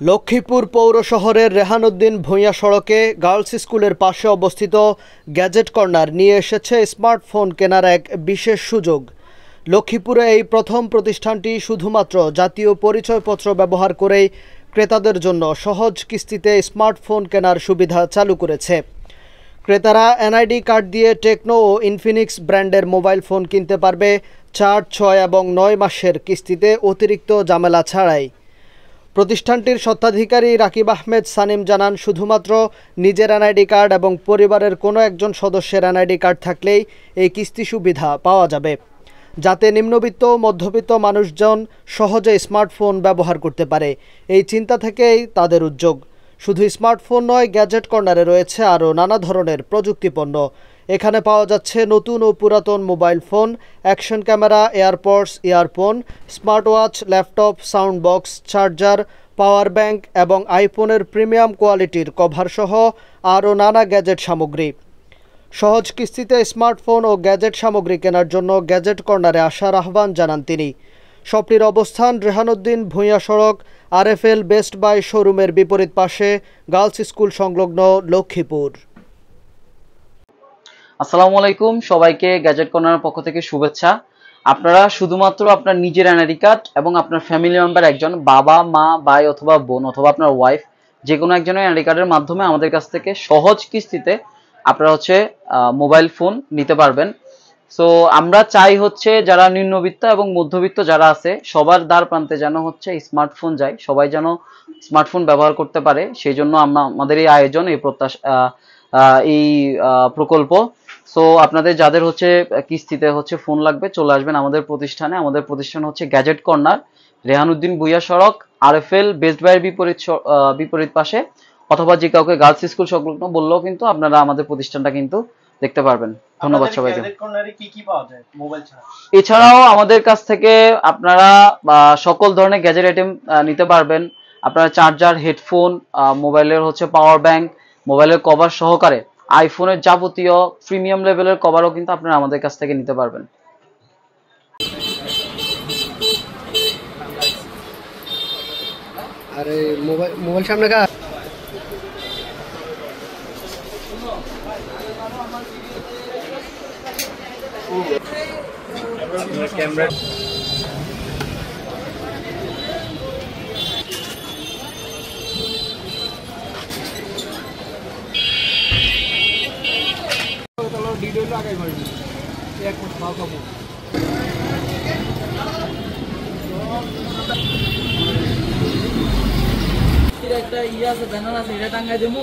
লক্ষ্মীপুর পৌর শহরের রেহানুদ্দিন ভূঁইয়া সড়কে গার্লস স্কুলের পাশে অবস্থিত গ্যাজেট কর্নার নিয়ে এসেছে স্মার্টফোন কেনার এক বিশেষ সুযোগ। লক্ষ্মীপুরে এই প্রথম প্রতিষ্ঠানটি শুধুমাত্র জাতীয় পরিচয়পত্র ব্যবহার করেই ক্রেতাদের জন্য সহজ কিস্তিতে স্মার্টফোন কেনার সুবিধা চালু করেছে। ক্রেতারা এনআইডি কার্ড দিয়ে টেকনো ও ইনফিনিক্স ব্র্যান্ডের মোবাইল ফোন কিনতে পারবে 4, 6 এবং 9 মাসের কিস্তিতে অতিরিক্ত ঝামেলা ছাড়াই। প্রতিষ্ঠানটির স্বত্বাধিকারী রাকিব আহমেদ সানিম জানান, শুধুমাত্র নিজের এনআইডি কার্ড এবং পরিবারের কোনো একজন সদস্যের এনআইডি কার্ড থাকলেই এই কিস্তি সুবিধা পাওয়া যাবে, যাতে নিম্নবিত্ত ও মধ্যবিত্ত মানুষজন সহজে স্মার্টফোন ব্যবহার করতে পারে। এই চিন্তা থেকেই তাদের উদ্যোগ। শুধু স্মার্টফোন নয়, গ্যাজেট কর্নারে রয়েছে আরও নানা ধরনের প্রযুক্তিপণ্য। এখানে পাওয়া যাচ্ছে নতুন ও পুরাতন mobile phone, action camera, AirPods, earphone, smart watch, laptop, sound box, charger, power bank এবং আইফোনের প্রিমিয়াম কোয়ালিটির কভার সহ আরও নানা গ্যাজেট সামগ্রী। সহজ কিস্তিতে স্মার্টফোন ও গ্যাজেট সামগ্রী কেনার জন্য গ্যাজেট কর্নারে আসার আহ্বান জানান তিনি। শপটির অবস্থান রেহানুদ্দিন ভূঁইয়া সড়ক, আরএফএল বেস্ট বাই শোরুমের বিপরীত পাশে, গার্লস স্কুল সংলগ্ন, লক্ষ্মীপুর। আসসালামু আলাইকুম, সবাইকে গ্যাজেট কর্নারের পক্ষ থেকে শুভেচ্ছা। আপনারা শুধুমাত্র আপনার নিজের এনআইডি কার্ড এবং আপনার ফ্যামিলি মেম্বার একজন, বাবা, মা, ভাই অথবা বোন অথবা আপনার ওয়াইফ, যে কোনো একজনের এনআইডি কার্ডের মাধ্যমে আমাদের কাছ থেকে সহজ কিস্তিতে আপনারা মোবাইল ফোন নিতে পারবেন। সো আমরা চাই যারা নিম্নবিত্ত এবং মধ্যবিত্ত যারা আছে সবার দ্বার প্রান্তে যেন স্মার্টফোন যায়, সবাই যেন স্মার্টফোন ব্যবহার করতে পারে। সেই জন্য আমাদের এই আয়োজন, এই প্রকল্প। সো আপনাদের যাদের কিস্তিতে ফোন লাগবে, চলে আসবেন আমাদের প্রতিষ্ঠানে। আমাদের প্রতিষ্ঠান গ্যাজেট কর্নার, রেহানুদ্দিন ভূঁইয়া সড়ক, আরএফএল বেস্ট বাইয়ের বিপরীত পাশে, অথবা যে কাউকে গার্লস স্কুল সংলগ্ন বললেও কিন্তু আপনারা আমাদের প্রতিষ্ঠানটা কিন্তু দেখতে পারবেন। ধন্যবাদ সবাইকে। এছাড়াও আমাদের কাছ থেকে আপনারা সকল ধরনের গ্যাজেট আইটেম নিতে পারবেন। আপনারা চার্জার, হেডফোন, মোবাইলের পাওয়ার ব্যাংক, মোবাইলের কভার সহকারে আইফোনের যাবতীয় প্রিমিয়াম লেভেলের কভারও কিন্তু আপনারা আমাদের কাছ থেকে নিতে পারবেন। আরে মোবাইল সামনে কা ক্যামেরা ডিটেইল আগে করে দিই এক মিনিট ভাও কাবু একটা আছে ব্যানার আছে, এটা টাঙ্গাই দেবো।